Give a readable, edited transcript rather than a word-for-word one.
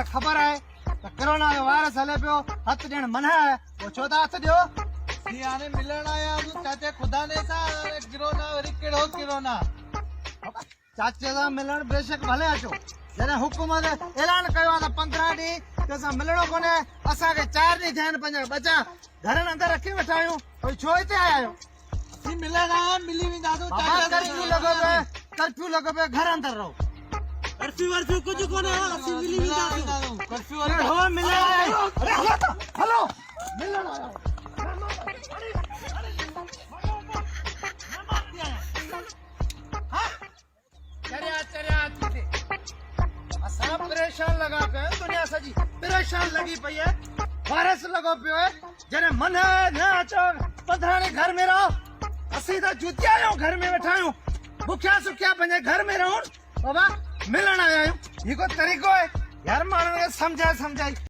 खबर है corona virus हले पियो हथ ॾियण मना है वो छो था हथ ॾियो हाणे मिलण आया चाचे खुदा ने सां किरोना वरी कहिड़ो किरोना चाचे सां मिलण बेशक भले अचो जॾहिं हुकूमत ऐलान कयो आहे त 15 ॾींहं कंहिंसां मिलणो कोन्हे असांखे 4 ॾींहं थिया आहिनि पंहिंजा बचा घरनि अंदरि रखी वेठा आहियूं वरी छो हिते आया आहियो असीं मिलण आया मिली वेंदासीं कर्फ्यू लॻो पियो घर अंदरि रहो कर्फ्यू कुछ कोन्हे असीं मिली वेंदासीं कर्फ्यू हो मिलण आया अरे हलो तो हलो मिलण आया असां परेशान लॻा पिया आहियूं दुनिया सॼी परेशान लॻी पई आहे वायरस लॻो पियो आहे जॾहिं मन न अचो 15 ॾींहं घर में रहो असीं त जुतिया आहियूं घर में वेठा आहियूं बुखिया सुखिया पंहिंजे घर में रहूं बाबा मिलण आया आहियूं ही को तरीक़ो आहे यार माण्हुनि खे सम्झाए